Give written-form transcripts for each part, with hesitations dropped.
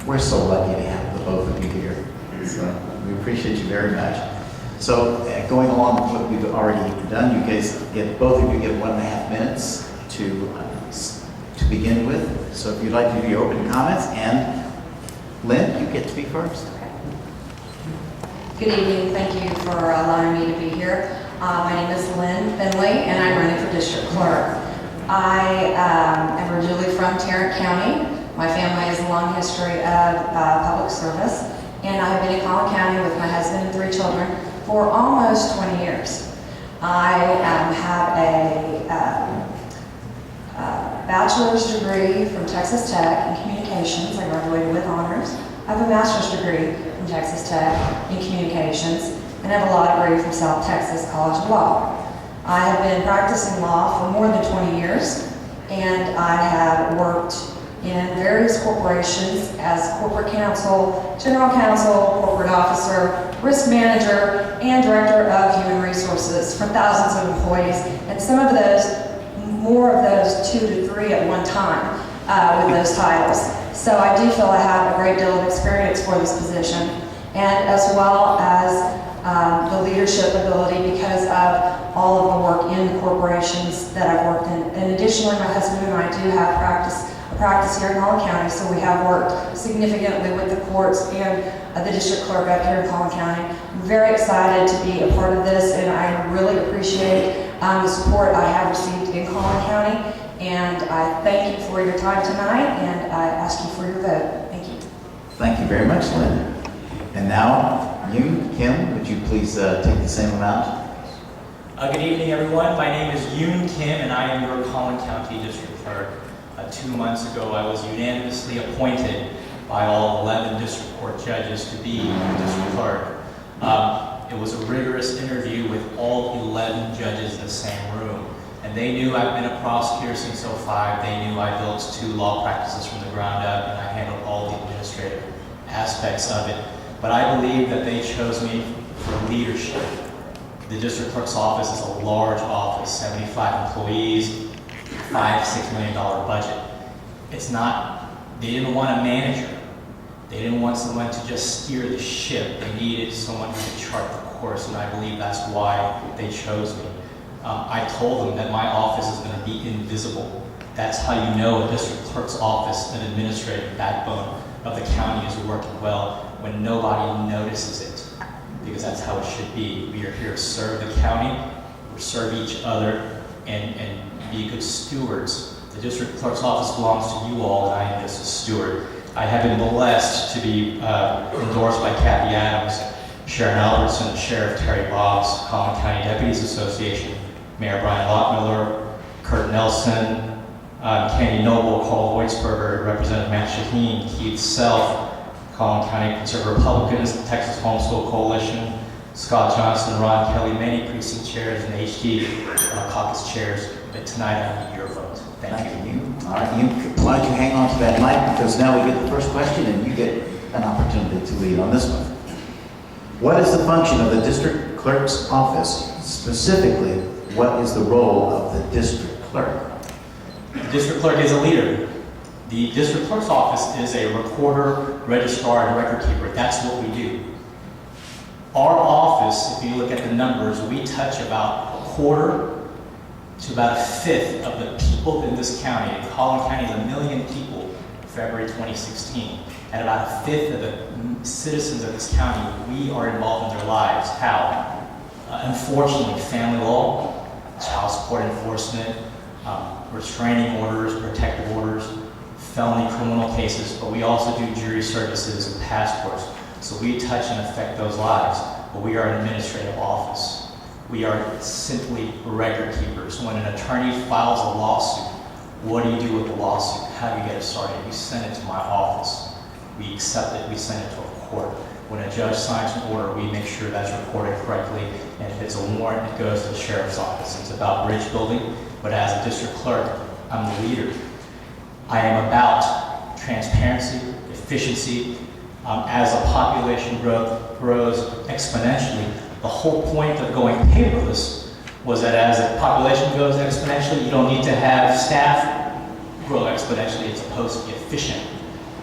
We're so lucky to have the both of you here. So we appreciate you very much. So going along with what we've already done, you guys both of you get 1.5 minutes to begin with. So if you'd like to do your opening comments, and Lynn, you get to speak first. Good evening. Thank you for allowing me to be here. My name is Lynne Finley, and I'm running for District Clerk. I am originally from Tarrant County. My family has a long history of public service, and I have been in Collin County with my husband and 3 children for almost 20 years. I have a bachelor's degree from Texas Tech in communications. I graduated with honors. I have a master's degree from Texas Tech in communications, and I have a law degree from South Texas College of Law. I have been practicing law for more than 20 years, and I have worked in various corporations as corporate counsel, general counsel, corporate officer, risk manager, and director of human resources for thousands of employees, and some of those, more of those 2 to 3 at one time with those titles. So I do feel I have a great deal of experience for this position, and as well as the leadership ability because of all of the work in the corporations that I've worked in. And additionally, my husband and I do have a practice here in Collin County, so we have worked significantly with the courts and the district clerk up here in Collin County. I'm very excited to be a part of this, and I really appreciate the support I have received in Collin County. And I thank you for your time tonight, and I ask you for your vote. Thank you. Thank you very much, Lynn. And now, Yoon, Kim, would you please take the same amount? Good evening, everyone. My name is Yoon Kim, and I am your Collin County District Clerk. 2 months ago, I was unanimously appointed by all 11 district court judges to be district clerk. It was a rigorous interview with all 11 judges in the same room. And they knew I've been a prosecutor since '05. They knew I built 2 law practices from the ground up, and I handled all the administrative aspects of it. But I believe that they chose me for leadership. The district clerk's office is a large office, 75 employees, $5–6 million budget. It's not, they didn't want a manager. They didn't want someone to just steer the ship. They needed someone who could chart the course, and I believe that's why they chose me. I told them that my office is going to be invisible. That's how you know a district clerk's office, an administrative backbone of the county, is working well when nobody notices it, because that's how it should be. We are here to serve the county, we serve each other, and be good stewards. The district clerk's office belongs to you all, and I am just a steward. I have been blessed to be endorsed by Kathy Adams, Sharon Albertson, Sheriff Terry Boggs, Collin County Deputies Association, Mayor Brian Lockmiller, Kurt Nelson, Candy Noble, Carl Voitsberger, Representative Matt Shaheen, Keith Self, Collin County Conservative Republicans, the Texas Homeschool Coalition, Scott Johnson, Ron Kelly, many precinct chairs and HD caucus chairs. But tonight I need your vote. Thank you. All right, why don't you hang on to that mic, because now we get the first question and you get an opportunity to lead on this one. What is the function of the district clerk's office? Specifically, what is the role of the district clerk? The district clerk is a leader. The district clerk's office is a recorder, registrar, and record keeper. That's what we do. Our office, if you look at the numbers, we touch about 1/4 to about 1/5 of the people in this county. And Collin County is 1 million people, February 2016. And about 1/5 of the citizens of this county, we are involved in their lives. How? Unfortunately, family law, child support enforcement, restraining orders, protective orders, felony criminal cases, but we also do jury services and passports. So we touch and affect those lives, but we are an administrative office. We are simply record keepers. When an attorney files a lawsuit, what do you do with the lawsuit? How do you get it started? You send it to my office. We accept it, we send it to a court. When a judge signs an order, we make sure that's recorded correctly, and if it's a warrant, it goes to the sheriff's office. It's about bridge building, but as a district clerk, I'm the leader. I am about transparency, efficiency. As a population growth grows exponentially, the whole point of going paperless was that as the population grows exponentially, you don't need to have staff grow exponentially. It's supposed to be efficient.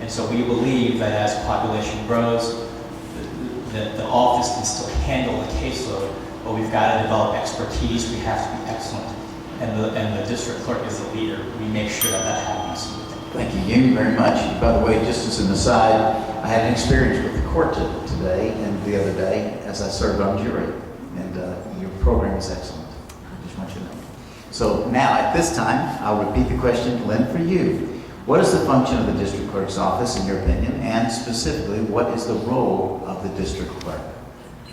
And so we believe that as population grows, that the office can still handle the caseload, but we've got to develop expertise. We have to be excellent. And the district clerk is the leader. We make sure that that happens. Thank you, Yoon, very much. By the way, just as an aside, I had an experience with the court today and the other day as I served on jury, and your program is excellent. I just want you to know. So now, at this time, I'll repeat the question, Lynn, for you. What is the function of the district clerk's office, in your opinion, and specifically, what is the role of the district clerk?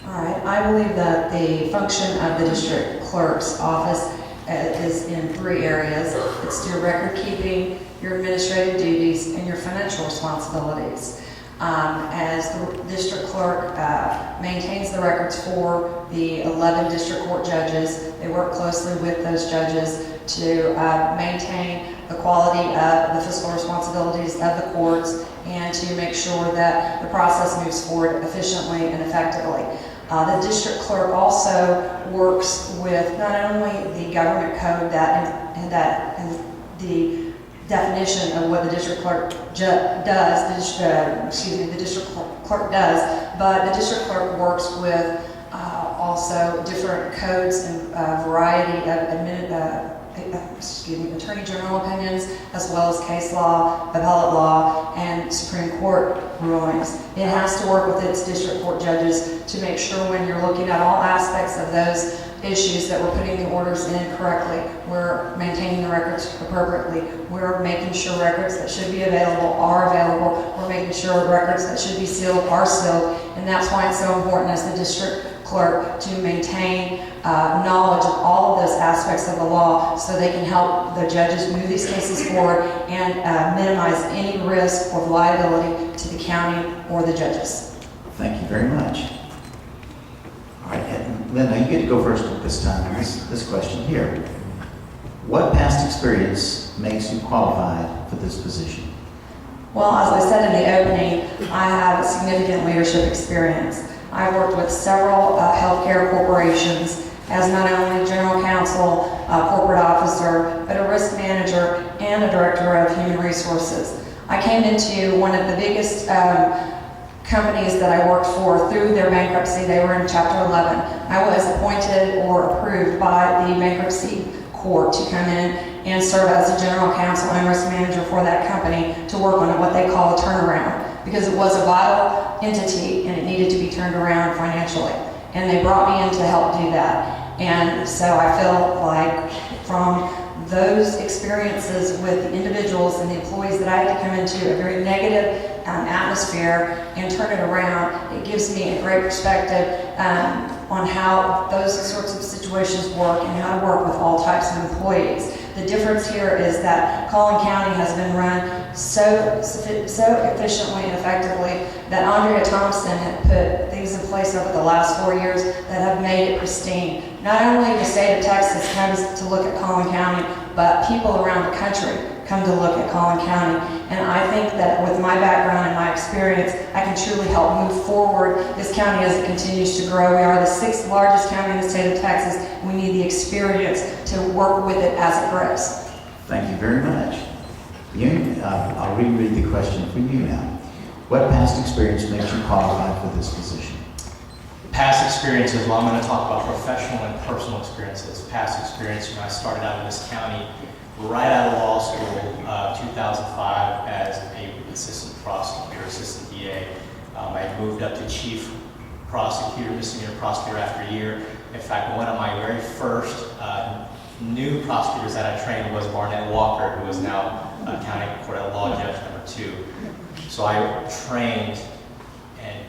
All right, I believe that the function of the district clerk's office is in 3 areas. It's your record keeping, your administrative duties, and your financial responsibilities. As the district clerk maintains the records for the 11 district court judges, they work closely with those judges to maintain the quality of the fiscal responsibilities of the courts and to make sure that the process moves forward efficiently and effectively. The district clerk also works with not only the government code and the definition of what the district clerk does, the district clerk does, but the district clerk works with also different codes and variety of attorney general opinions, as well as case law, appellate law, and Supreme Court rulings. It has to work with its district court judges to make sure when you're looking at all aspects of those issues that we're putting the orders in correctly, we're maintaining the records appropriately, we're making sure records that should be available are available, we're making sure records that should be sealed are sealed, and that's why it's so important as the district clerk to maintain knowledge of all of those aspects of the law so they can help the judges move these cases forward and minimize any risk or liability to the county or the judges. Thank you very much. All right, and Lynn, now you get to go first at this time on this question here. What past experience makes you qualified for this position? Well, as I said in the opening, I have significant leadership experience. I've worked with several healthcare corporations as not only general counsel, corporate officer, but a risk manager and a director of human resources. I came into one of the biggest companies that I worked for through their bankruptcy. They were in Chapter 11. I was appointed or approved by the bankruptcy court to come in and serve as a general counsel and risk manager for that company to work on what they call a turnaround, because it was a vital entity and it needed to be turned around financially. And they brought me in to help do that. And so I feel like from those experiences with the individuals and the employees that I had to come into a very negative atmosphere and turn it around, it gives me a great perspective on how those sorts of situations work and how to work with all types of employees. The difference here is that Collin County has been run so efficiently and effectively that Andrea Thompson had put things in place over the last 4 years that have made it pristine. Not only the state of Texas comes to look at Collin County, but people around the country come to look at Collin County. And I think that with my background and my experience, I can truly help move forward this county as it continues to grow. We are the 6th largest county in the state of Texas. We need the experience to work with it as it grows. Thank you very much. Yoon, I'll reread the question for you now. What past experience makes you qualified for this position? Past experiences, well, I'm going to talk about professional and personal experiences. Past experience, when I started out in this county, right out of law school, 2005, as an assistant prosecutor, assistant DA. I moved up to chief prosecutor, misdemeanor prosecutor after a year. In fact, one of my very first new prosecutors that I trained was Barnett Walker, who is now county court at law judge number 2. So I trained and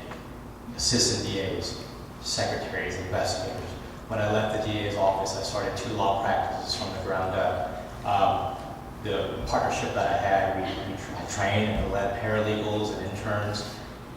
assistant DAs, secretaries, investigators. When I left the DA's office, I started 2 law practices from the ground up. The partnership that I had, I trained and led paralegals and interns,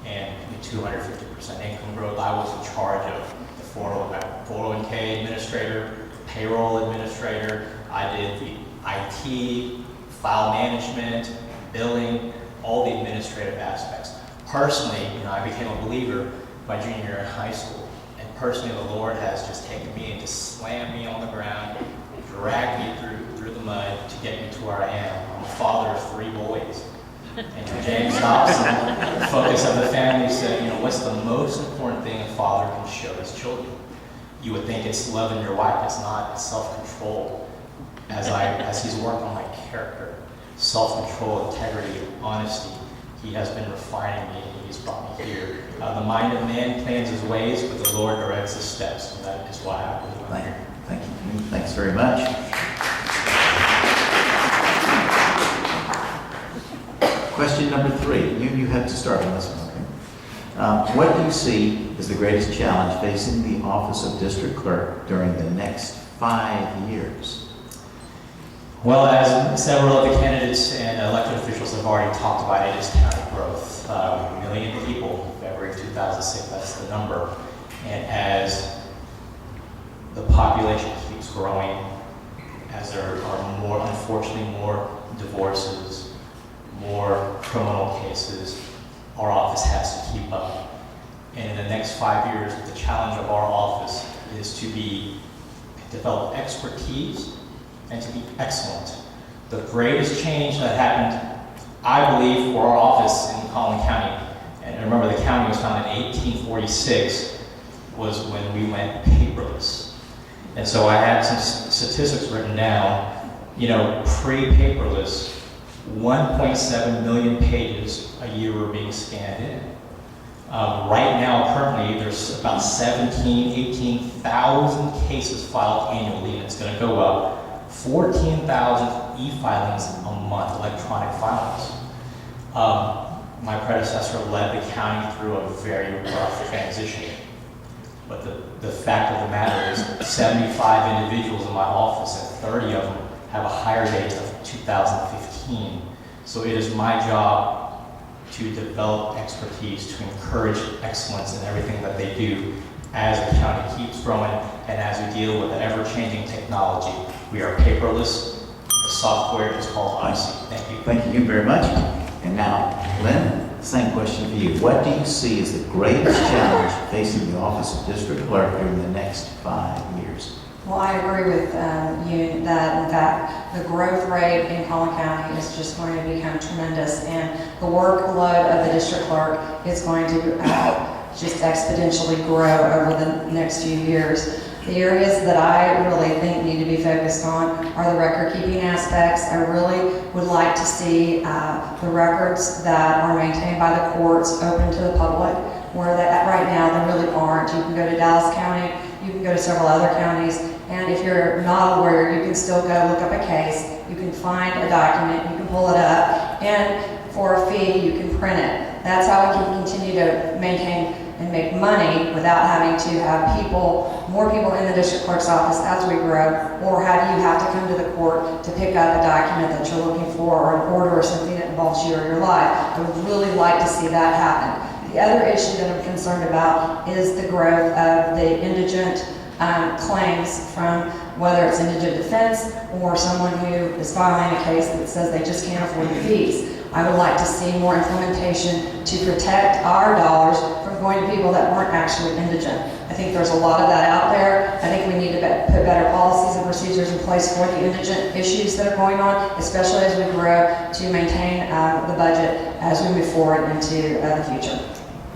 and 250% income growth. I was in charge of the 401k administrator, payroll administrator. I did the IT, file management, billing, all the administrative aspects. Personally, I became a believer my junior year in high school. And personally, the Lord has just taken me and just slammed me on the ground, dragged me through the mud to get me to where I am. I'm a father of 3 boys. And James Dobson, the focus of the family, said, what's the most important thing a father can show his children? You would think it's loving your wife. It's not. It's self-control. As he's worked on my character, self-control, integrity, honesty, he has been refining me, and he's brought me here. The mind of man plans his ways, but the Lord directs his steps, and that is why I believe I'm here. Thank you. Thanks very much. Question number 3. You have to start on this one, okay? What do you see as the greatest challenge facing the office of district clerk during the next 5 years? Well, as several of the candidates and elected officials have already talked about, it is county growth. 1 million people, February 2006, that's the number. And as the population keeps growing, as there are unfortunately more divorces, more criminal cases, our office has to keep up. And in the next 5 years, the challenge of our office is to develop expertise and to be excellent. The greatest change that happened, I believe, for our office in Collin County, and remember the county was founded in 1846, was when we went paperless. And so I had some statistics written down, pre-paperless, 1.7 million pages a year were being scanned in. Right now, currently, there's about 18,000 cases filed annually, and it's going to go up. 14,000 e-filings a month, electronic filings. My predecessor led the county through a very rough transition. But the fact of the matter is 75 individuals in my office, and 30 of them have a hire date of 2015. So it is my job to develop expertise, to encourage excellence in everything that they do as the county keeps growing and as we deal with an ever-changing technology. We are paperless. The software is called Odyssey. Thank you. Thank you very much. And now, Lynn, same question for you. What do you see as the greatest challenge facing the office of district clerk during the next 5 years? Well, I agree with Yoon that, in fact, the growth rate in Collin County is just going to become tremendous, and the workload of the district clerk is going to just exponentially grow over the next few years. The areas that I really think need to be focused on are the record-keeping aspects. I really would like to see the records that are maintained by the courts open to the public, where that right now they really aren't. You can go to Dallas County, you can go to several other counties, and if you're not a lawyer, you can still go look up a case, you can find a document, you can pull it up, and for a fee, you can print it. That's how we can continue to maintain and make money without having to have more people in the district clerk's office as we grow, or have you have to come to the court to pick up a document that you're looking for, or an order or something that involves you or your life. I would really like to see that happen. The other issue that I'm concerned about is the growth of the indigent claims, from whether it's indigent defense or someone who is filing a case that says they just can't afford the fees. I would like to see more implementation to protect our dollars from going to people that weren't actually indigent. I think there's a lot of that out there. I think we need to put better policies and procedures in place for the indigent issues that are going on, especially as we grow, to maintain the budget as we move forward into the future.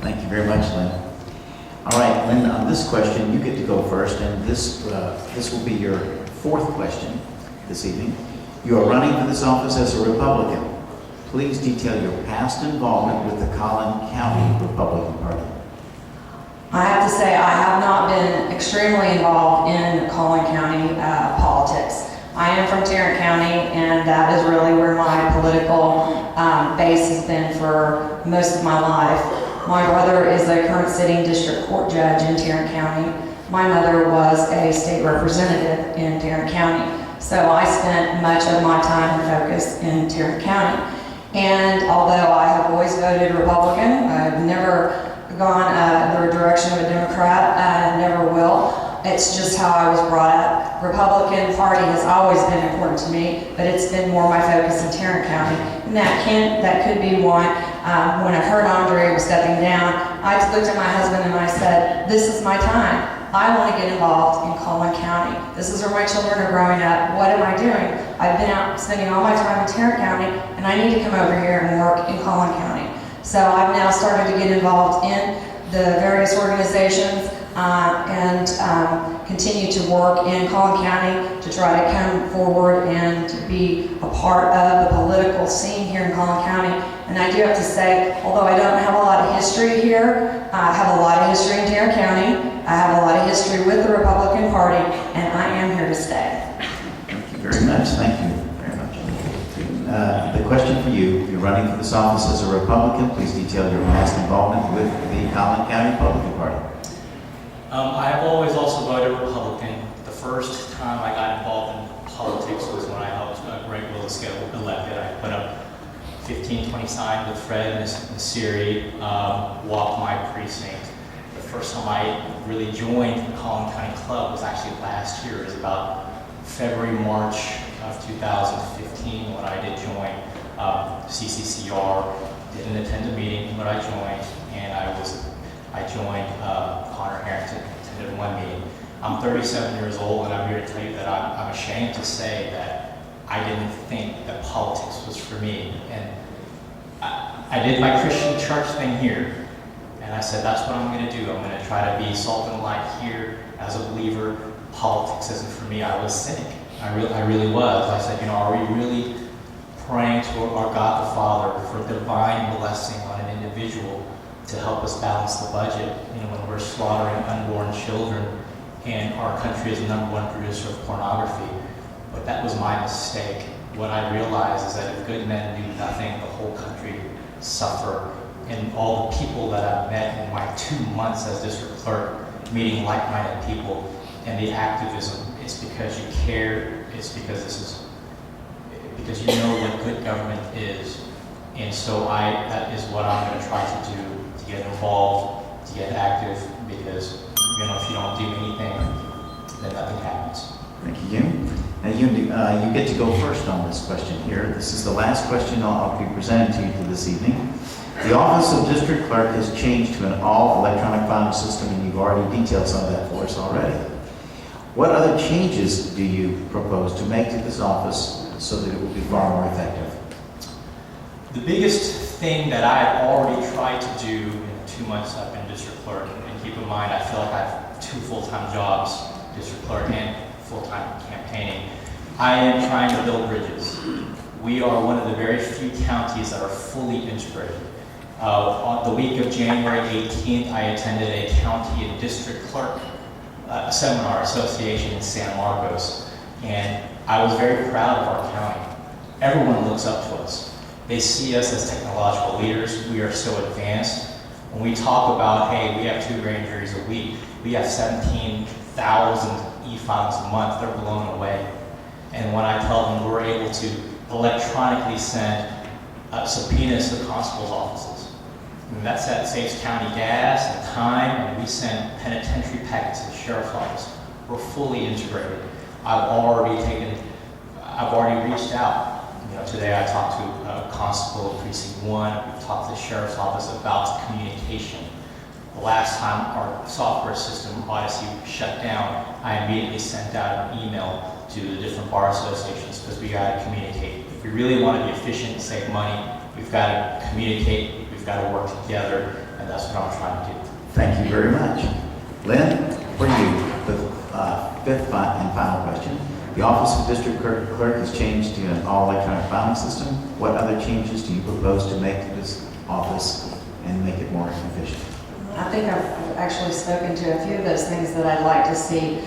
Thank you very much, Lynn. All right, Lynn, on this question, you get to go first, and this will be your 4th question this evening. You are running for this office as a Republican. Please detail your past involvement with the Collin County Republican Party. I have to say I have not been extremely involved in Collin County politics. I am from Tarrant County, and that is really where my political base has been for most of my life. My brother is a current sitting district court judge in Tarrant County. My mother was a state representative in Tarrant County. So I spent much of my time and focus in Tarrant County. And although I have always voted Republican, I've never gone the direction of a Democrat, never will. It's just how I was brought up. Republican Party has always been important to me, but it's been more my focus in Tarrant County. And that could be one. When I heard Andre was stepping down, I just looked at my husband and I said, this is my time. I want to get involved in Collin County. This is where my children are growing up. What am I doing? I've been out spending all my time in Tarrant County, and I need to come over here and work in Collin County. So I've now started to get involved in the various organizations and continue to work in Collin County to try to come forward and to be a part of the political scene here in Collin County. And I do have to say, although I don't have a lot of history here, I have a lot of history in Tarrant County. I have a lot of history with the Republican Party, and I am here to stay. Thank you very much. Thank you very much. The question for you, you're running for this office as a Republican. Please detail your past involvement with the Collin County Republican Party. I have always also voted Republican. The first time I got involved in politics was when I helped Greg Willis get elected. I put up 1520 sign with Fred and Siri, walked my precinct. The first time I really joined the Collin County Club was actually last year. It was about February, March of 2015 when I did join CCCR. Didn't attend a meeting, but I joined, and I joined Connor Harrington, attended one meeting. I'm 37 years old, and I'm here to tell you that I'm ashamed to say that I didn't think that politics was for me. And I did my Christian church thing here, and I said, that's what I'm going to do. I'm going to try to be salt and light here as a believer. Politics isn't for me. I was cynic. I really was. I said, are we really praying to our God the Father for divine blessing on an individual to help us balance the budget, when we're slaughtering unborn children and our country is the #1 producer of pornography? But that was my mistake. What I realized is that if good men do nothing, the whole country suffer. And all the people that I've met in my 2 months as district clerk, meeting like-minded people, and the activism, it's because you care, it's because because you know what good government is. And so that is what I'm going to try to do, to get involved, to get active, because if you don't do anything, then nothing happens. Thank you, Yoon. Now, Yoon, you get to go first on this question here. This is the last question I'll be presenting to you this evening. The office of district clerk has changed to an all-electronic filing system, and you've already detailed some of that for us already. What other changes do you propose to make to this office so that it will be far more effective? The biggest thing that I have already tried to do in the 2 months I've been district clerk, and keep in mind I feel like I have 2 full-time jobs, district clerk and full-time campaigning, I am trying to build bridges. We are one of the very few counties that are fully integrated. On the week of January 18th, I attended a county and district clerk seminar association in San Marcos, and I was very proud of our county. Everyone looks up to us. They see us as technological leaders. We are so advanced. When we talk about, hey, we have 2 grand juries a week, we have 17,000 e-filings a month, they're blown away. And when I tell them we're able to electronically send subpoenas to constables' offices, and that saves county gas and time, and we send penitentiary packets to the sheriff's office. We're fully integrated. I've already reached out. Today I talked to a constable of Precinct 1. We've talked to the sheriff's office about communication. The last time our software system, Odyssey, shut down, I immediately sent out an email to the different bar associations because we got to communicate. If we really want to be efficient and save money, we've got to communicate, we've got to work together, and that's what I'm trying to do. Thank you very much. Lynne, for you, the 5th and final question. The Office of District Clerk has changed to an all-electronic filing system. What other changes do you propose to make to this office and make it more efficient? I think I've actually spoken to a few of those things that I'd like to see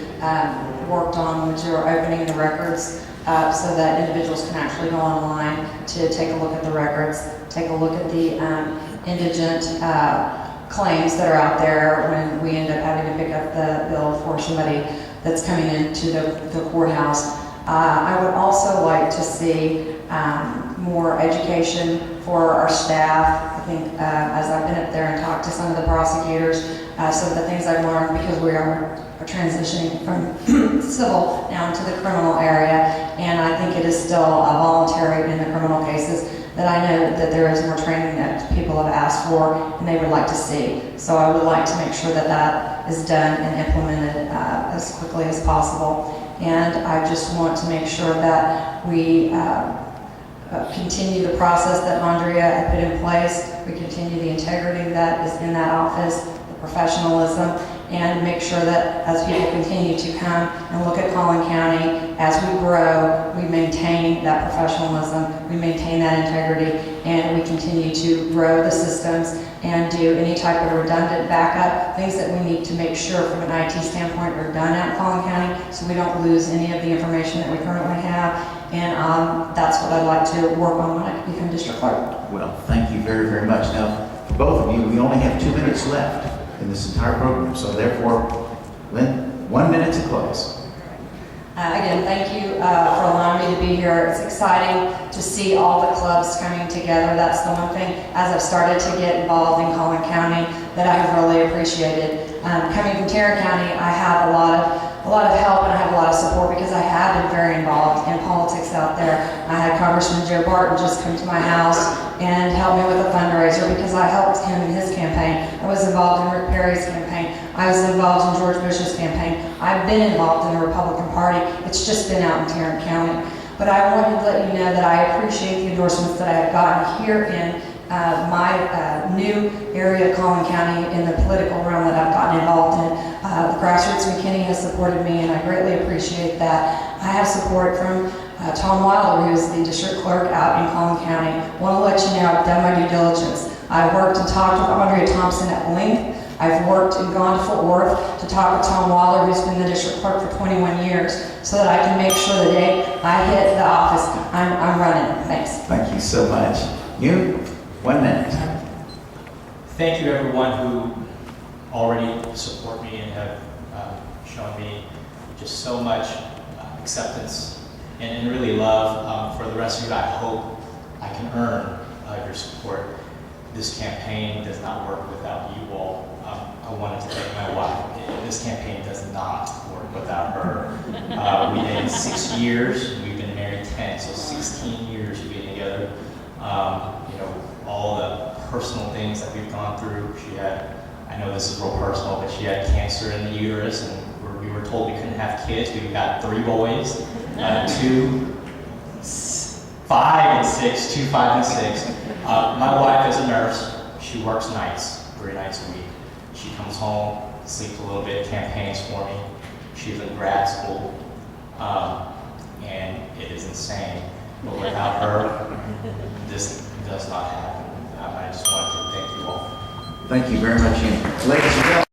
worked on, which are opening the records so that individuals can actually go online to take a look at the records, take a look at the indigent claims that are out there when we end up having to pick up the bill for somebody that's coming into the courthouse. I would also like to see more education for our staff. I think as I've been up there and talked to some of the prosecutors, some of the things I've learned, because we are transitioning from civil now into the criminal area, and I think it is still voluntary in the criminal cases, that I know that there is more training that people have asked for and they would like to see. So I would like to make sure that that is done and implemented as quickly as possible. And I just want to make sure that we continue the process that Andrea had put in place. We continue the integrity that is in that office, the professionalism, and make sure that as people continue to come and look at Collin County, as we grow, we maintain that professionalism, we maintain that integrity, and we continue to grow the systems and do any type of redundant backup, things that we need to make sure from an IT standpoint are done at Collin County so we don't lose any of the information that we currently have. And that's what I'd like to work on when I become district clerk. Well, thank you very, very much. Now, for both of you, we only have 2 minutes left in this entire program, so therefore, Lynn, 1 minute to close. Again, thank you for allowing me to be here. It's exciting to see all the clubs coming together. That's the one thing, as I've started to get involved in Collin County, that I have really appreciated. Coming from Tarrant County, I have a lot of help and I have a lot of support because I have been very involved in politics out there. I had Congressman Joe Barton just come to my house and help me with a fundraiser because I helped him in his campaign. I was involved in Rick Perry's campaign. I was involved in George Bush's campaign. I've been involved in the Republican Party. It's just been out in Tarrant County. But I wanted to let you know that I appreciate the endorsements that I have gotten here in my new area of Collin County in the political realm that I've gotten involved in. The Grassroots McKinney has supported me and I greatly appreciate that. I have support from Tom Wilder, who is the district clerk out in Collin County. I want to let you know I've done my due diligence. I've worked and talked with Andrea Thompson at length. I've worked and gone to Fort Worth to talk with Tom Wilder, who's been the district clerk for 21 years, so that I can make sure the day I hit the office, I'm running. Thanks. Thank you so much. You, 1 minute. Thank you everyone who already support me and have shown me just so much acceptance and really love. For the rest of you, I hope I can earn your support. This campaign does not work without you all. I wanted to thank my wife. This campaign does not work without her. We dated 6 years. We've been married 10, so 16 years we've been together. You know, all the personal things that we've gone through. She had, I know this is real personal, but she had cancer in the uterus, and we were told we couldn't have kids. We've got 3 boys, 2, 5 and 6, 2, 5 and 6. My wife is a nurse. She works nights, 3 nights a week. She comes home, sleeps a little bit, campaigns for me. She's in grad school, and it is insane. But without her, this does not happen. I just wanted to thank you all. Thank you very much, Ian. Ladies and gentlemen.